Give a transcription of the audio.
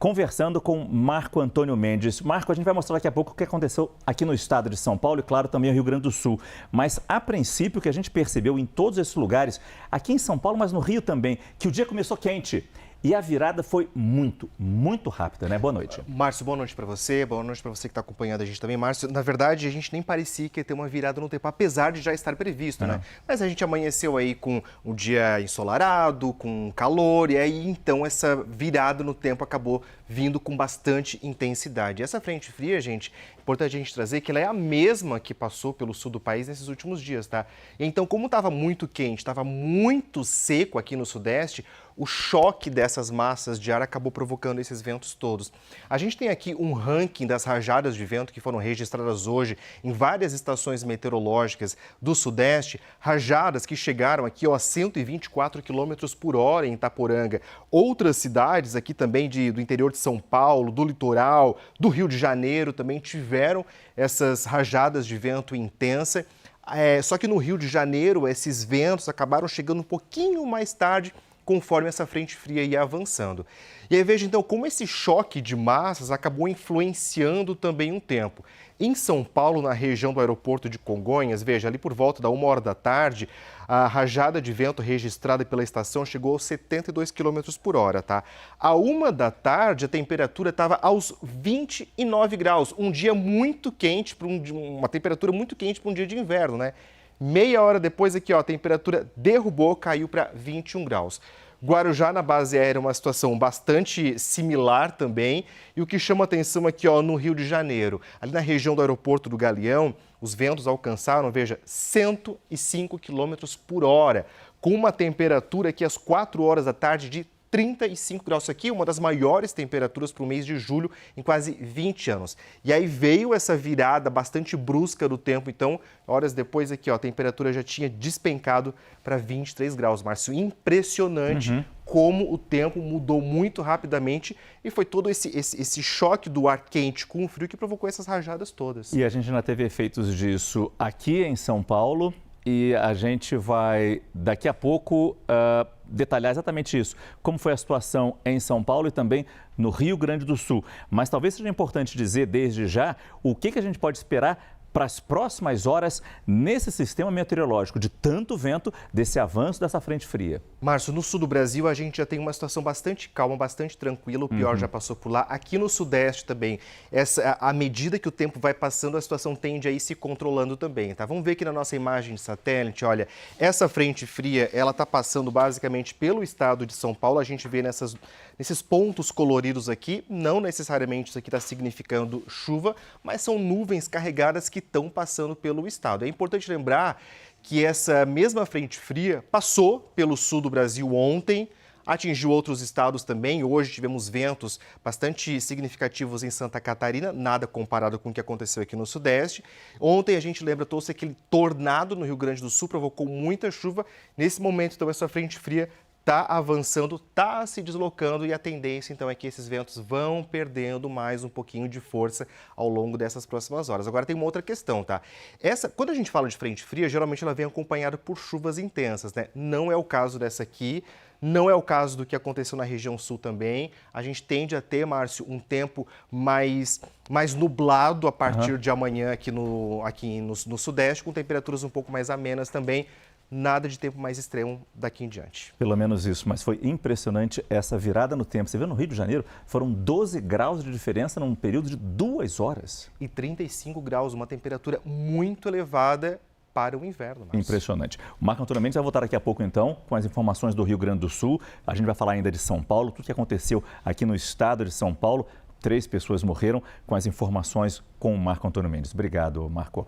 Conversando com Marco Antônio Mendes. Marco, a gente vai mostrar daqui a pouco o que aconteceu aqui no estado de São Paulo e, claro, também no Rio Grande do Sul. Mas, a princípio, o que a gente percebeu em todos esses lugares, aqui em São Paulo, mas no Rio também, que o dia começou quente. E a virada foi muito rápida, né? Boa noite. Márcio, boa noite para você. Boa noite para você que está acompanhando a gente também. Márcio, na verdade, a gente nem parecia que ia ter uma virada no tempo, apesar de já estar previsto, né? Mas a gente amanheceu aí com um dia ensolarado, com calor, e aí então essa virada no tempo acabou vindo com bastante intensidade. Essa frente fria, gente, importante a gente trazer que ela é a mesma que passou pelo sul do país nesses últimos dias, tá? Então, como estava muito quente, estava muito seco aqui no sudeste, o choque dessas massas de ar acabou provocando esses ventos todos. A gente tem aqui um ranking das rajadas de vento que foram registradas hoje em várias estações meteorológicas do sudeste, rajadas que chegaram aqui a 124 km por hora em Itaporanga. Outras cidades aqui também do interior de São Paulo, do litoral, do Rio de Janeiro também tiveram essas rajadas de vento intensa. Só que no Rio de Janeiro esses ventos acabaram chegando um pouquinho mais tarde, conforme essa frente fria ia avançando. E aí veja então como esse choque de massas acabou influenciando também um tempo. Em São Paulo, na região do aeroporto de Congonhas, veja, ali por volta da 1h da tarde, a rajada de vento registrada pela estação chegou aos 72 km por hora, tá? À 1h da tarde, a temperatura estava aos 29 graus, um dia muito quente, uma temperatura muito quente para um dia de inverno, né? Meia hora depois aqui, ó, a temperatura derrubou, caiu para 21 graus. Guarujá, na base aérea, uma situação bastante similar também. E o que chama atenção aqui, ó, no Rio de Janeiro, ali na região do aeroporto do Galeão, os ventos alcançaram, veja, 105 km por hora, com uma temperatura aqui às 4 horas da tarde de 35 graus. Isso aqui é uma das maiores temperaturas para o mês de julho em quase 20 anos. E aí veio essa virada bastante brusca do tempo. Então, horas depois aqui, ó, a temperatura já tinha despencado para 23 graus. Márcio, impressionante como o tempo mudou muito rapidamente e foi todo esse choque do ar quente com o frio que provocou essas rajadas todas. E a gente já teve efeitos disso aqui em São Paulo. E a gente vai, daqui a pouco, detalhar exatamente isso. Como foi a situação em São Paulo e também no Rio Grande do Sul. Mas talvez seja importante dizer, desde já, o que a gente pode esperar para as próximas horas nesse sistema meteorológico de tanto vento, desse avanço dessa frente fria. Márcio, no sul do Brasil a gente já tem uma situação bastante calma, bastante tranquila, o pior já passou por lá. Aqui no sudeste também, à medida que o tempo vai passando, a situação tende a ir se controlando também, tá? Vamos ver aqui na nossa imagem de satélite, olha, essa frente fria, ela está passando basicamente pelo estado de São Paulo, a gente vê nesses pontos coloridos aqui, não necessariamente isso aqui está significando chuva, mas são nuvens carregadas que estão passando pelo estado. É importante lembrar que essa mesma frente fria passou pelo sul do Brasil ontem, atingiu outros estados também. Hoje tivemos ventos bastante significativos em Santa Catarina, nada comparado com o que aconteceu aqui no Sudeste. Ontem a gente lembra, trouxe aquele tornado no Rio Grande do Sul, provocou muita chuva. Nesse momento, então, essa frente fria está avançando, está se deslocando e a tendência, então, é que esses ventos vão perdendo mais um pouquinho de força ao longo dessas próximas horas. Agora, tem uma outra questão, tá? Quando a gente fala de frente fria, geralmente ela vem acompanhada por chuvas intensas, né? Não é o caso dessa aqui, não é o caso do que aconteceu na região sul também. A gente tende a ter, Márcio, um tempo mais nublado a partir de amanhã aqui no sudeste, com temperaturas um pouco mais amenas também. Nada de tempo mais extremo daqui em diante. Pelo menos isso, mas foi impressionante essa virada no tempo. Você vê no Rio de Janeiro, foram 12 graus de diferença num período de 2 horas. E 35 graus, uma temperatura muito elevada para o inverno. Márcio. Impressionante. O Marco Antônio Mendes vai voltar daqui a pouco, então, com as informações do Rio Grande do Sul. A gente vai falar ainda de São Paulo, tudo que aconteceu aqui no estado de São Paulo. 3 pessoas morreram, com as informações com o Marco Antônio Mendes. Obrigado, Marco.